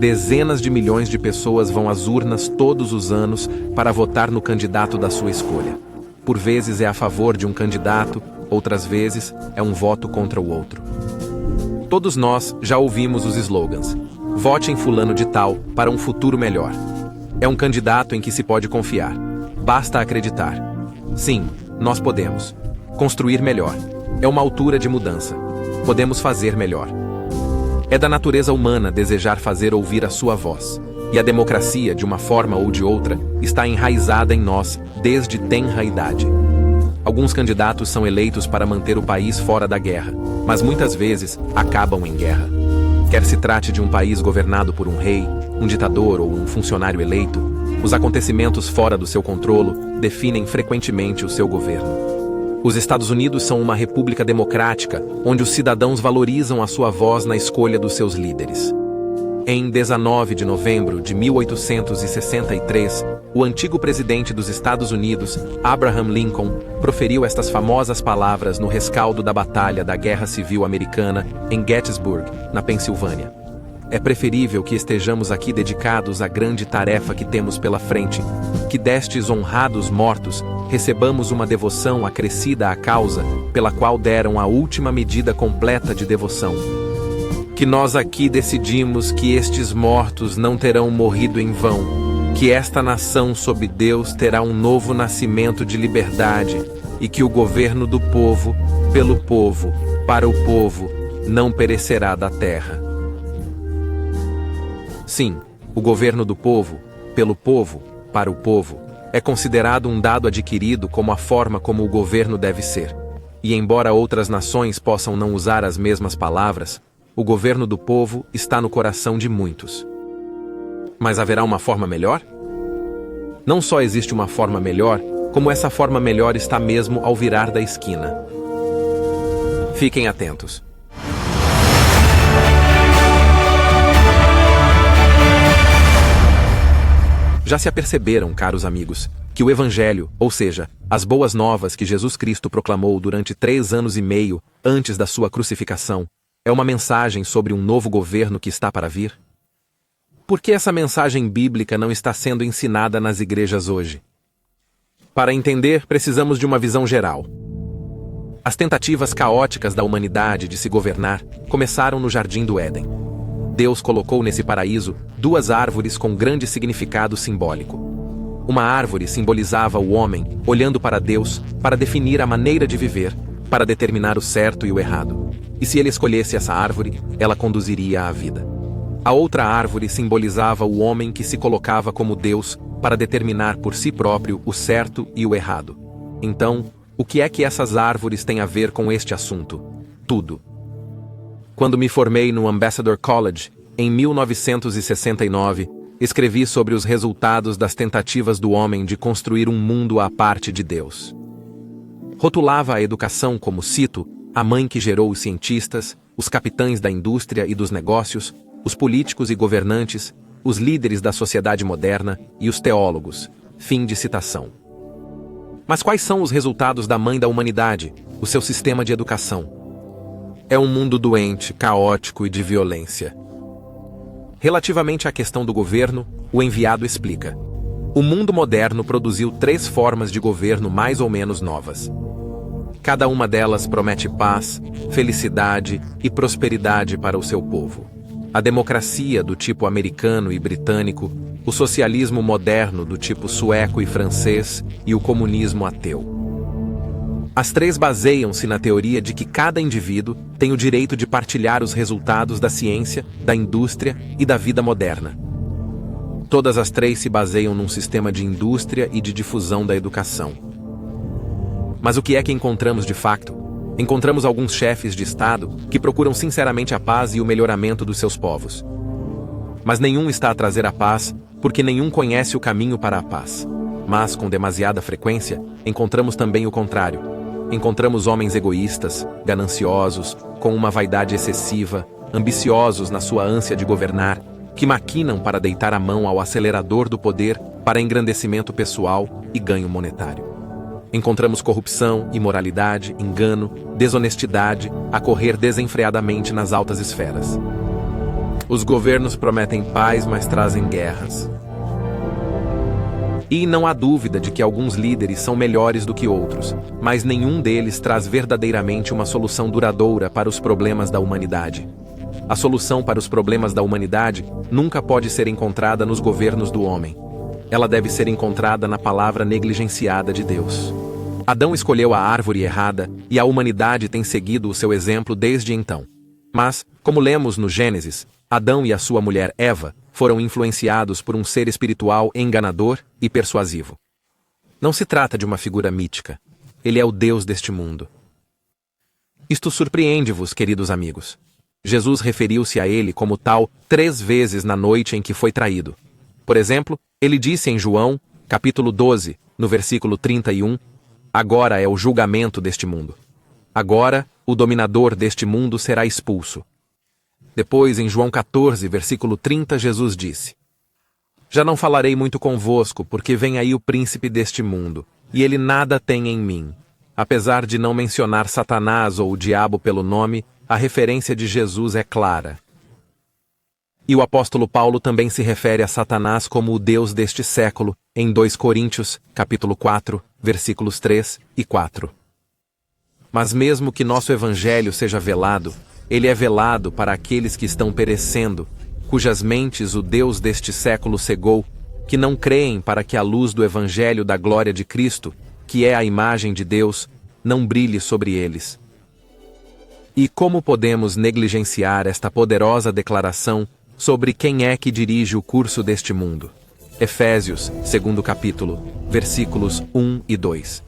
Dezenas de milhões de pessoas vão às urnas todos os anos para votar no candidato da sua escolha. Por vezes é a favor de um candidato, outras vezes é um voto contra o outro. Todos nós já ouvimos os slogans: vote em fulano de tal para um futuro melhor. É um candidato em que se pode confiar. Basta acreditar. Sim, nós podemos construir melhor. É uma altura de mudança. Podemos fazer melhor. É da natureza humana desejar fazer ouvir a sua voz. E a democracia, de uma forma ou de outra, está enraizada em nós desde tenra idade. Alguns candidatos são eleitos para manter o país fora da guerra, mas muitas vezes acabam em guerra. Quer se trate de um país governado por um rei, um ditador ou um funcionário eleito, os acontecimentos fora do seu controlo definem frequentemente o seu governo. Os Estados Unidos são uma república democrática, onde os cidadãos valorizam a sua voz na escolha dos seus líderes. Em 19 de novembro de 1863, o antigo presidente dos Estados Unidos, Abraham Lincoln, proferiu estas famosas palavras no rescaldo da Batalha da Guerra Civil Americana em Gettysburg, na Pensilvânia. É preferível que estejamos aqui dedicados à grande tarefa que temos pela frente, que destes honrados mortos recebamos uma devoção acrescida à causa pela qual deram a última medida completa de devoção. Que nós aqui decidimos que estes mortos não terão morrido em vão, que esta nação sob Deus terá um novo nascimento de liberdade e que o governo do povo, pelo povo, para o povo, não perecerá da terra. Sim, o governo do povo, pelo povo, para o povo, é considerado um dado adquirido como a forma como o governo deve ser. E embora outras nações possam não usar as mesmas palavras, o governo do povo está no coração de muitos. Mas haverá uma forma melhor? Não só existe uma forma melhor, como essa forma melhor está mesmo ao virar da esquina. Fiquem atentos. Já se aperceberam, caros amigos, que o Evangelho, ou seja, as boas novas que Jesus Cristo proclamou durante 3 anos e meio antes da sua crucificação, é uma mensagem sobre um novo governo que está para vir? Por que essa mensagem bíblica não está sendo ensinada nas igrejas hoje? Para entender, precisamos de uma visão geral. As tentativas caóticas da humanidade de se governar começaram no Jardim do Éden. Deus colocou nesse paraíso 2 árvores com grande significado simbólico. Uma árvore simbolizava o homem olhando para Deus para definir a maneira de viver, para determinar o certo e o errado. E se ele escolhesse essa árvore, ela conduziria à vida. A outra árvore simbolizava o homem que se colocava como Deus para determinar por si próprio o certo e o errado. Então, o que é que essas árvores têm a ver com este assunto? Tudo. Quando me formei no Ambassador College, em 1969, escrevi sobre os resultados das tentativas do homem de construir um mundo à parte de Deus. Rotulava a educação como, cito, a mãe que gerou os cientistas, os capitães da indústria e dos negócios, os políticos e governantes, os líderes da sociedade moderna e os teólogos. Fim de citação. Mas quais são os resultados da mãe da humanidade, o seu sistema de educação? É um mundo doente, caótico e de violência. Relativamente à questão do governo, o enviado explica: o mundo moderno produziu 3 formas de governo mais ou menos novas. Cada uma delas promete paz, felicidade e prosperidade para o seu povo. A democracia do tipo americano e britânico, o socialismo moderno do tipo sueco e francês e o comunismo ateu. As 3 baseiam-se na teoria de que cada indivíduo tem o direito de partilhar os resultados da ciência, da indústria e da vida moderna. Todas as 3 se baseiam num sistema de indústria e de difusão da educação. Mas o que é que encontramos de facto? Encontramos alguns chefes de Estado que procuram sinceramente a paz e o melhoramento dos seus povos. Mas nenhum está a trazer a paz, porque nenhum conhece o caminho para a paz. Mas, com demasiada frequência, encontramos também o contrário. Encontramos homens egoístas, gananciosos, com uma vaidade excessiva, ambiciosos na sua ânsia de governar, que maquinam para deitar a mão ao acelerador do poder para engrandecimento pessoal e ganho monetário. Encontramos corrupção, imoralidade, engano, desonestidade a correr desenfreadamente nas altas esferas. Os governos prometem paz, mas trazem guerras. E não há dúvida de que alguns líderes são melhores do que outros, mas nenhum deles traz verdadeiramente uma solução duradoura para os problemas da humanidade. A solução para os problemas da humanidade nunca pode ser encontrada nos governos do homem. Ela deve ser encontrada na palavra negligenciada de Deus. Adão escolheu a árvore errada e a humanidade tem seguido o seu exemplo desde então. Mas, como lemos no Gênesis, Adão e a sua mulher Eva foram influenciados por um ser espiritual enganador e persuasivo. Não se trata de uma figura mítica. Ele é o Deus deste mundo. Isto surpreende-vos, queridos amigos. Jesus referiu-se a ele como tal 3 vezes na noite em que foi traído. Por exemplo, ele disse em João, capítulo 12, no versículo 31, agora é o julgamento deste mundo. Agora, o dominador deste mundo será expulso. Depois, em João 14, versículo 30, Jesus disse, já não falarei muito convosco, porque vem aí o príncipe deste mundo, e ele nada tem em mim. Apesar de não mencionar Satanás ou o diabo pelo nome, a referência de Jesus é clara. E o apóstolo Paulo também se refere a Satanás como o Deus deste século, em 2 Coríntios, capítulo 4, versículos 3 e 4. Mas mesmo que nosso evangelho seja velado, ele é velado para aqueles que estão perecendo, cujas mentes o Deus deste século cegou, que não creem para que a luz do evangelho da glória de Cristo, que é a imagem de Deus, não brilhe sobre eles. E como podemos negligenciar esta poderosa declaração sobre quem é que dirige o curso deste mundo? Efésios, 2º capítulo, versículos 1 e 2.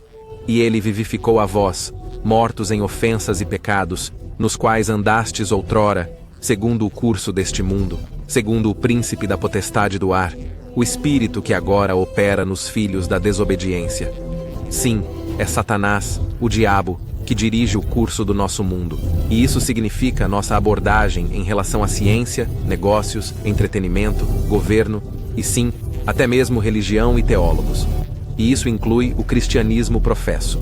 E ele vivificou a vós, mortos em ofensas e pecados, nos quais andastes outrora, segundo o curso deste mundo, segundo o príncipe da potestade do ar, o espírito que agora opera nos filhos da desobediência. Sim, é Satanás, o diabo, que dirige o curso do nosso mundo. E isso significa nossa abordagem em relação à ciência, negócios, entretenimento, governo e sim, até mesmo religião e teólogos. E isso inclui o cristianismo professo.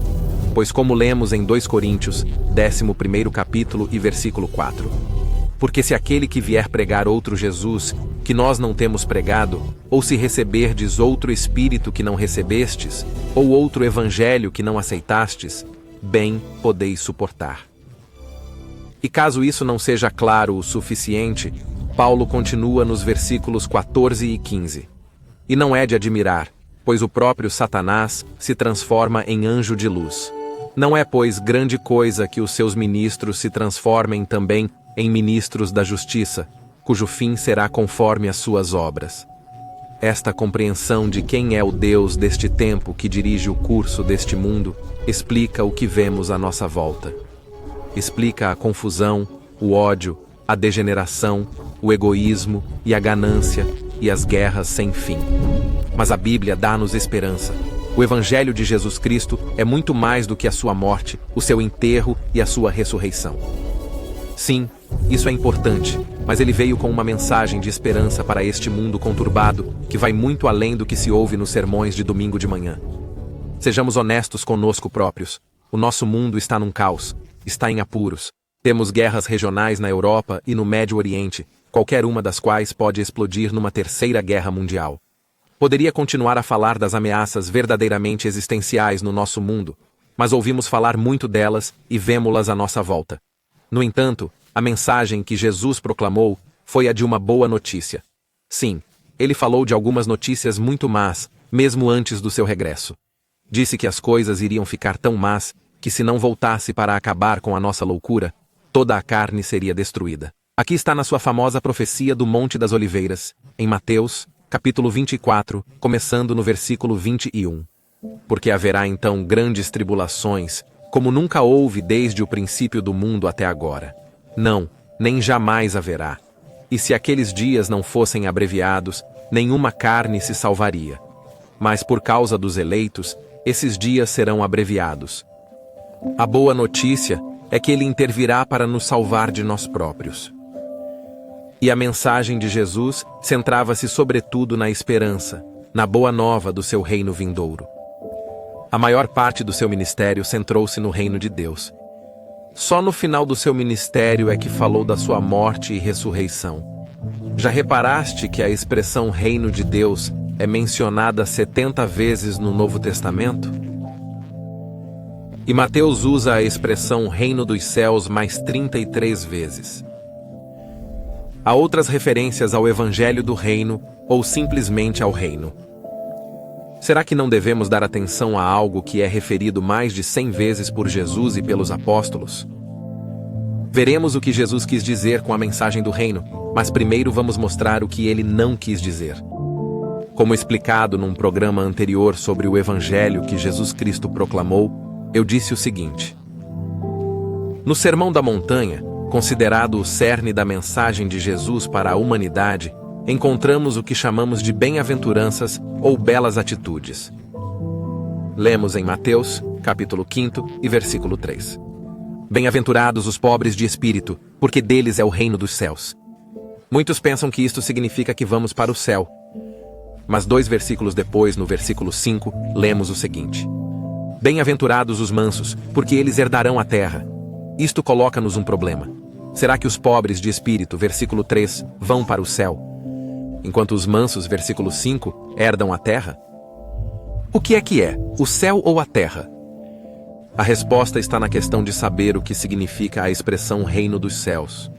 Pois como lemos em 2 Coríntios, 11º capítulo e versículo 4. Porque se aquele que vier pregar outro Jesus, que nós não temos pregado, ou se receberdes outro Espírito que não recebestes, ou outro Evangelho que não aceitastes, bem podeis suportar. E caso isso não seja claro o suficiente, Paulo continua nos versículos 14 e 15. E não é de admirar, pois o próprio Satanás se transforma em anjo de luz. Não é, pois, grande coisa que os seus ministros se transformem também em ministros da justiça, cujo fim será conforme as suas obras. Esta compreensão de quem é o Deus deste tempo que dirige o curso deste mundo explica o que vemos à nossa volta. Explica a confusão, o ódio, a degeneração, o egoísmo e a ganância e as guerras sem fim. Mas a Bíblia dá-nos esperança. O Evangelho de Jesus Cristo é muito mais do que a sua morte, o seu enterro e a sua ressurreição. Sim, isso é importante, mas ele veio com uma mensagem de esperança para este mundo conturbado, que vai muito além do que se ouve nos sermões de domingo de manhã. Sejamos honestos conosco próprios. O nosso mundo está num caos, está em apuros. Temos guerras regionais na Europa e no Médio Oriente, qualquer uma das quais pode explodir numa terceira guerra mundial. Poderia continuar a falar das ameaças verdadeiramente existenciais no nosso mundo, mas ouvimos falar muito delas e vemo-las à nossa volta. No entanto, a mensagem que Jesus proclamou foi a de uma boa notícia. Sim, ele falou de algumas notícias muito más, mesmo antes do seu regresso. Disse que as coisas iriam ficar tão más que se não voltasse para acabar com a nossa loucura, toda a carne seria destruída. Aqui está na sua famosa profecia do Monte das Oliveiras, em Mateus, capítulo 24, começando no versículo 21. Porque haverá então grandes tribulações, como nunca houve desde o princípio do mundo até agora. Não, nem jamais haverá. E se aqueles dias não fossem abreviados, nenhuma carne se salvaria. Mas por causa dos eleitos, esses dias serão abreviados. A boa notícia é que ele intervirá para nos salvar de nós próprios. E a mensagem de Jesus centrava-se sobretudo na esperança, na boa nova do seu reino vindouro. A maior parte do seu ministério centrou-se no reino de Deus. Só no final do seu ministério é que falou da sua morte e ressurreição. Já reparaste que a expressão reino de Deus é mencionada 70 vezes no Novo Testamento? E Mateus usa a expressão reino dos céus mais 33 vezes. Há outras referências ao Evangelho do Reino ou simplesmente ao Reino. Será que não devemos dar atenção a algo que é referido mais de 100 vezes por Jesus e pelos apóstolos? Veremos o que Jesus quis dizer com a mensagem do Reino, mas primeiro vamos mostrar o que ele não quis dizer. Como explicado num programa anterior sobre o Evangelho que Jesus Cristo proclamou, eu disse o seguinte: no Sermão da Montanha, considerado o cerne da mensagem de Jesus para a humanidade, encontramos o que chamamos de bem-aventuranças ou belas atitudes. Lemos em Mateus, capítulo 5 e versículo 3. Bem-aventurados os pobres de espírito, porque deles é o reino dos céus. Muitos pensam que isto significa que vamos para o céu. Mas 2 versículos depois, no versículo 5, lemos o seguinte: bem-aventurados os mansos, porque eles herdarão a terra. Isto coloca-nos um problema. Será que os pobres de espírito, versículo 3, vão para o céu, enquanto os mansos, versículo 5, herdam a terra? O que é, o céu ou a terra? A resposta está na questão de saber o que significa a expressão reino dos céus.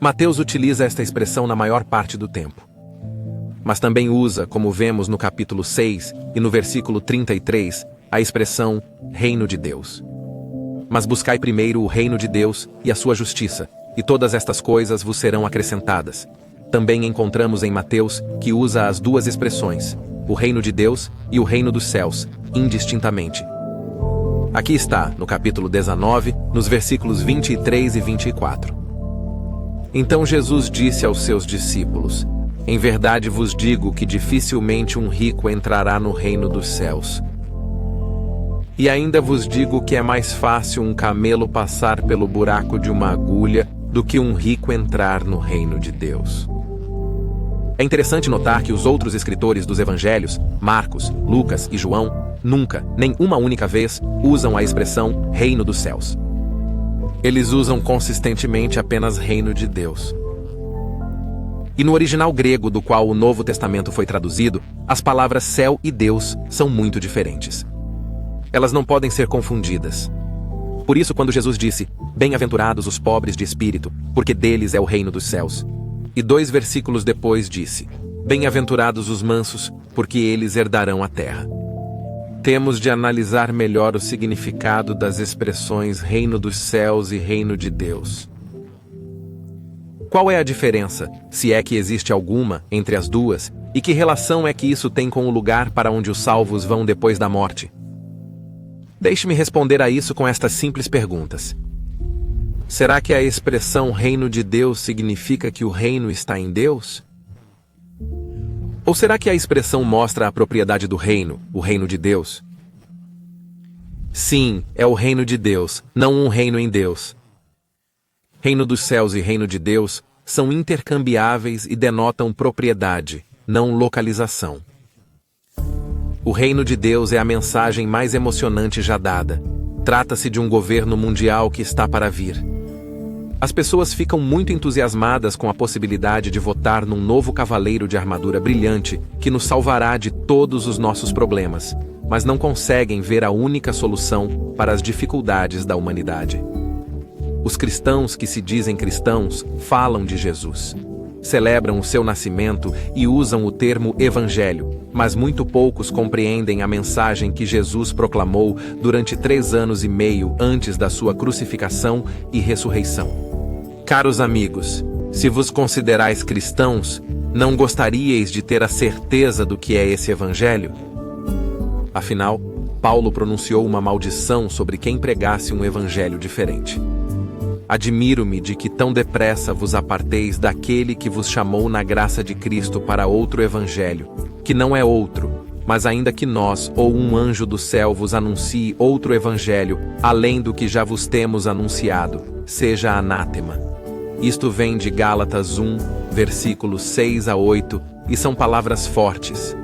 Mateus utiliza esta expressão na maior parte do tempo. Mas também usa, como vemos no capítulo 6 e no versículo 33, a expressão reino de Deus. Mas buscai primeiro o reino de Deus e a sua justiça, e todas estas coisas vos serão acrescentadas. Também encontramos em Mateus que usa as duas expressões, o reino de Deus e o reino dos céus, indistintamente. Aqui está, no capítulo 19, nos versículos 23 e 24. Então Jesus disse aos seus discípulos: em verdade vos digo que dificilmente um rico entrará no reino dos céus. E ainda vos digo que é mais fácil um camelo passar pelo buraco de uma agulha do que um rico entrar no reino de Deus. É interessante notar que os outros escritores dos evangelhos, Marcos, Lucas e João, nunca, nem uma única vez, usam a expressão reino dos céus. Eles usam consistentemente apenas reino de Deus. E no original grego do qual o Novo Testamento foi traduzido, as palavras céu e Deus são muito diferentes. Elas não podem ser confundidas. Por isso, quando Jesus disse, bem-aventurados os pobres de espírito, porque deles é o reino dos céus, e 2 versículos depois disse, bem-aventurados os mansos, porque eles herdarão a terra. Temos de analisar melhor o significado das expressões reino dos céus e reino de Deus. Qual é a diferença, se é que existe alguma, entre as duas, e que relação é que isso tem com o lugar para onde os salvos vão depois da morte? Deixe-me responder a isso com estas simples perguntas. Será que a expressão reino de Deus significa que o reino está em Deus? Ou será que a expressão mostra a propriedade do reino, o reino de Deus? Sim, é o reino de Deus, não um reino em Deus. Reino dos céus e reino de Deus são intercambiáveis e denotam propriedade, não localização. O reino de Deus é a mensagem mais emocionante já dada. Trata-se de um governo mundial que está para vir. As pessoas ficam muito entusiasmadas com a possibilidade de votar num novo cavaleiro de armadura brilhante que nos salvará de todos os nossos problemas, mas não conseguem ver a única solução para as dificuldades da humanidade. Os cristãos que se dizem cristãos falam de Jesus, celebram o seu nascimento e usam o termo evangelho, mas muito poucos compreendem a mensagem que Jesus proclamou durante 3 anos e meio antes da sua crucificação e ressurreição. Caros amigos, se vos considerais cristãos, não gostaríeis de ter a certeza do que é esse evangelho? Afinal, Paulo pronunciou uma maldição sobre quem pregasse um evangelho diferente. Admiro-me de que tão depressa vos aparteis daquele que vos chamou na graça de Cristo para outro evangelho, que não é outro, mas ainda que nós ou um anjo do céu vos anuncie outro evangelho, além do que já vos temos anunciado, seja anátema. Isto vem de Gálatas 1, versículos 6 a 8, e são palavras fortes.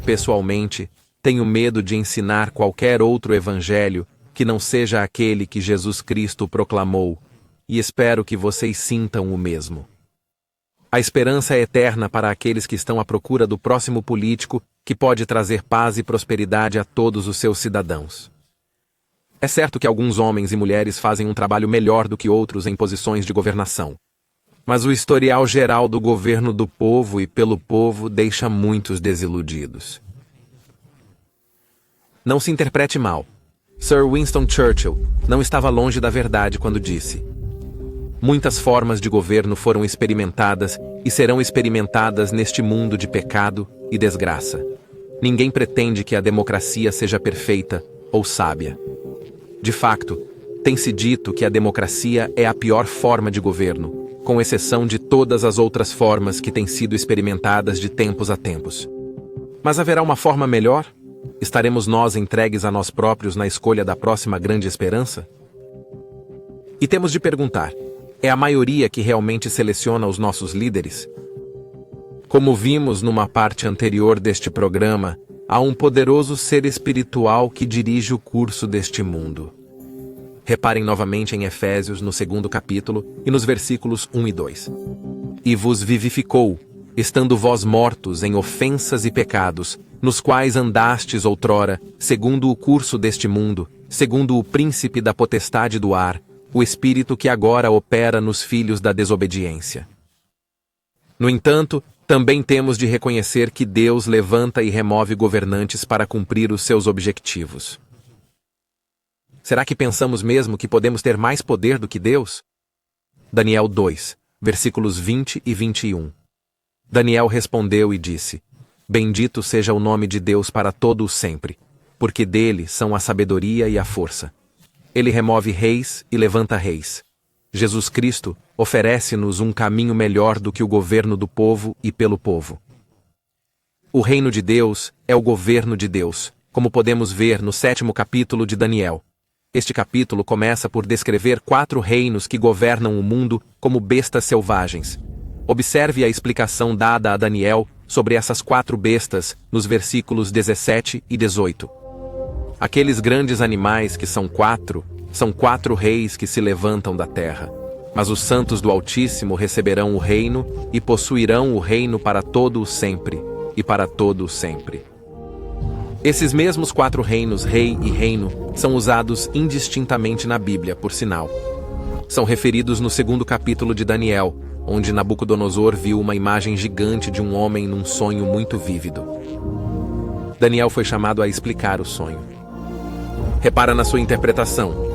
Pessoalmente, tenho medo de ensinar qualquer outro evangelho que não seja aquele que Jesus Cristo proclamou, e espero que vocês sintam o mesmo. A esperança é eterna para aqueles que estão à procura do próximo político que pode trazer paz e prosperidade a todos os seus cidadãos. É certo que alguns homens e mulheres fazem um trabalho melhor do que outros em posições de governação. Mas o historial geral do governo do povo e pelo povo deixa muitos desiludidos. Não se interprete mal. Sir Winston Churchill não estava longe da verdade quando disse: muitas formas de governo foram experimentadas e serão experimentadas neste mundo de pecado e desgraça. Ninguém pretende que a democracia seja perfeita ou sábia. De facto, tem-se dito que a democracia é a pior forma de governo, com exceção de todas as outras formas que têm sido experimentadas de tempos a tempos. Mas haverá uma forma melhor? Estaremos nós entregues a nós próprios na escolha da próxima grande esperança? E temos de perguntar: é a maioria que realmente seleciona os nossos líderes? Como vimos numa parte anterior deste programa, há um poderoso ser espiritual que dirige o curso deste mundo. Reparem novamente em Efésios, no 2º capítulo, e nos versículos 1 e 2. E vos vivificou, estando vós mortos em ofensas e pecados, nos quais andastes outrora, segundo o curso deste mundo, segundo o príncipe da potestade do ar, o espírito que agora opera nos filhos da desobediência. No entanto, também temos de reconhecer que Deus levanta e remove governantes para cumprir os seus objetivos. Será que pensamos mesmo que podemos ter mais poder do que Deus? Daniel 2, versículos 20 e 21. Daniel respondeu e disse: bendito seja o nome de Deus para todo o sempre, porque dele são a sabedoria e a força. Ele remove reis e levanta reis. Jesus Cristo oferece-nos um caminho melhor do que o governo do povo e pelo povo. O reino de Deus é o governo de Deus, como podemos ver no 7º capítulo de Daniel. Este capítulo começa por descrever 4 reinos que governam o mundo como bestas selvagens. Observe a explicação dada a Daniel sobre essas 4 bestas nos versículos 17 e 18. Aqueles grandes animais que são 4 reis que se levantam da terra. Mas os santos do Altíssimo receberão o reino e possuirão o reino para todo o sempre e para todo o sempre. Esses mesmos 4 reinos, rei e reino, são usados indistintamente na Bíblia, por sinal. São referidos no 2º capítulo de Daniel, onde Nabucodonosor viu uma imagem gigante de um homem num sonho muito vívido. Daniel foi chamado a explicar o sonho. Repara na sua interpretação.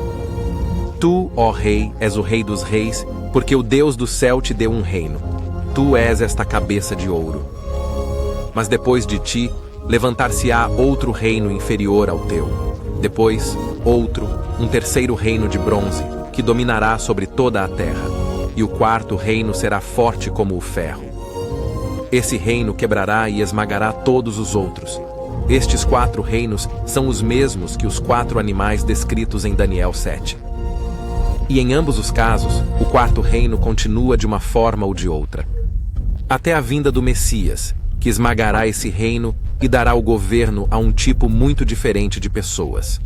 Tu, ó rei, és o rei dos reis, porque o Deus do céu te deu um reino. Tu és esta cabeça de ouro. Mas depois de ti, levantar-se-á outro reino inferior ao teu. Depois, outro, um terceiro reino de bronze, que dominará sobre toda a terra. E o 4º reino será forte como o ferro. Esse reino quebrará e esmagará todos os outros. Estes 4 reinos são os mesmos que os 4 animais descritos em Daniel 7. E em ambos os casos, o 4º reino continua de uma forma ou de outra. Até a vinda do Messias, que esmagará esse reino e dará o governo a um tipo muito diferente de pessoas.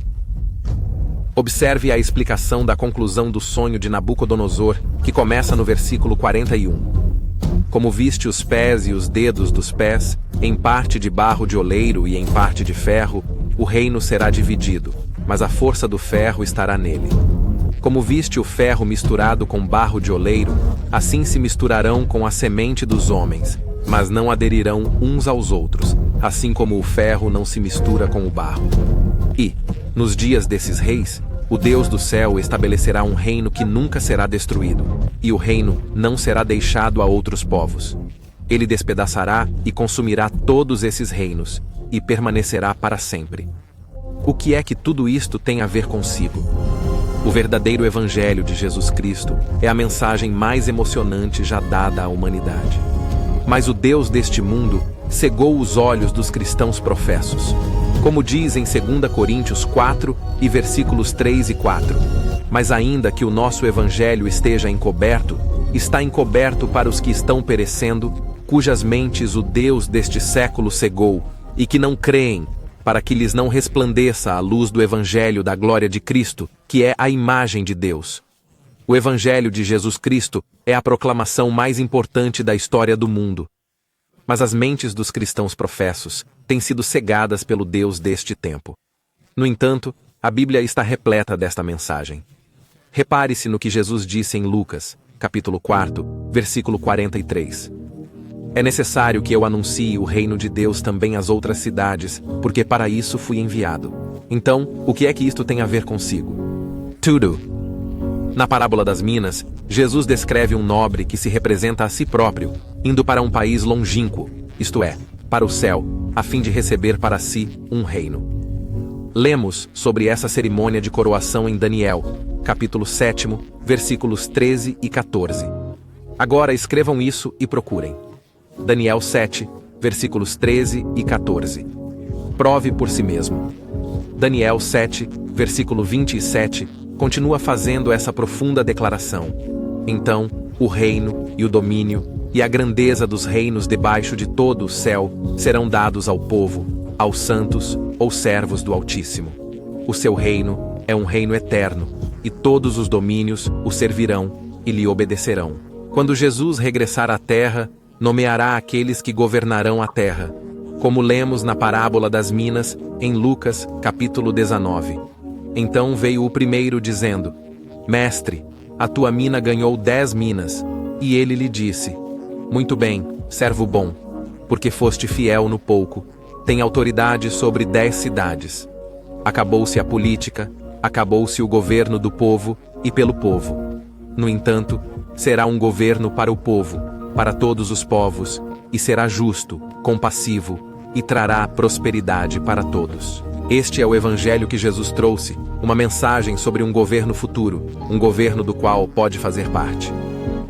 Observe a explicação da conclusão do sonho de Nabucodonosor, que começa no versículo 41. Como viste os pés e os dedos dos pés, em parte de barro de oleiro e em parte de ferro, o reino será dividido, mas a força do ferro estará nele. Como viste o ferro misturado com barro de oleiro, assim se misturarão com a semente dos homens, mas não aderirão uns aos outros, assim como o ferro não se mistura com o barro. E, nos dias desses reis, o Deus do céu estabelecerá um reino que nunca será destruído, e o reino não será deixado a outros povos. Ele despedaçará e consumirá todos esses reinos, e permanecerá para sempre. O que é que tudo isto tem a ver consigo? O verdadeiro Evangelho de Jesus Cristo é a mensagem mais emocionante já dada à humanidade. Mas o Deus deste mundo cegou os olhos dos cristãos professos. Como diz em 2 Coríntios 4 e versículos 3 e 4. Mas ainda que o nosso Evangelho esteja encoberto, está encoberto para os que estão perecendo, cujas mentes o Deus deste século cegou, e que não creem, para que lhes não resplandeça a luz do Evangelho da glória de Cristo, que é a imagem de Deus. O Evangelho de Jesus Cristo é a proclamação mais importante da história do mundo. Mas as mentes dos cristãos professos têm sido cegadas pelo Deus deste tempo. No entanto, a Bíblia está repleta desta mensagem. Repare-se no que Jesus disse em Lucas, capítulo 4, versículo 43. É necessário que eu anuncie o reino de Deus também às outras cidades, porque para isso fui enviado. Então, o que é que isto tem a ver consigo? Tudo. Na parábola das minas, Jesus descreve um nobre que se representa a si próprio, indo para um país longínquo, isto é, para o céu, a fim de receber para si um reino. Lemos sobre essa cerimônia de coroação em Daniel, capítulo 7, versículos 13 e 14. Agora escrevam isso e procurem. Daniel 7, versículos 13 e 14. Prove por si mesmo. Daniel 7, versículo 27, continua fazendo essa profunda declaração. Então, o reino e o domínio e a grandeza dos reinos debaixo de todo o céu serão dados ao povo, aos santos ou servos do Altíssimo. O seu reino é um reino eterno, e todos os domínios o servirão e lhe obedecerão. Quando Jesus regressar à terra, nomeará aqueles que governarão a terra, como lemos na parábola das minas, em Lucas, capítulo 19. Então veio o primeiro dizendo: Mestre, a tua mina ganhou 10 minas. E ele lhe disse: Muito bem, servo bom, porque foste fiel no pouco, tem autoridade sobre 10 cidades. Acabou-se a política, acabou-se o governo do povo e pelo povo. No entanto, será um governo para o povo, para todos os povos, e será justo, compassivo, e trará prosperidade para todos. Este é o Evangelho que Jesus trouxe, uma mensagem sobre um governo futuro, um governo do qual pode fazer parte.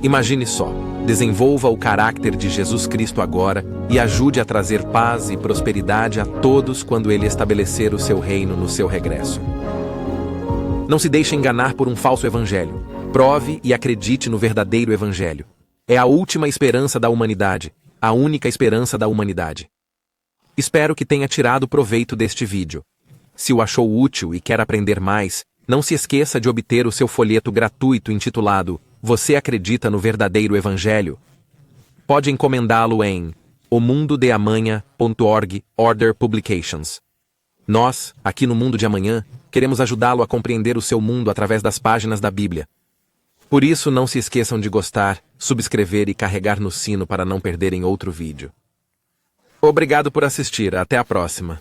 Imagine só, desenvolva o caráter de Jesus Cristo agora e ajude a trazer paz e prosperidade a todos quando Ele estabelecer o seu reino no seu regresso. Não se deixe enganar por um falso evangelho. Prove e acredite no verdadeiro Evangelho. É a última esperança da humanidade, a única esperança da humanidade. Espero que tenha tirado proveito deste vídeo. Se o achou útil e quer aprender mais, não se esqueça de obter o seu folheto gratuito intitulado Você Acredita no Verdadeiro Evangelho? Pode encomendá-lo em omundodeamanha.org, Order Publications. Nós, aqui no Mundo de Amanhã, queremos ajudá-lo a compreender o seu mundo através das páginas da Bíblia. Por isso, não se esqueçam de gostar, subscrever e carregar no sino para não perderem outro vídeo. Obrigado por assistir. Até a próxima.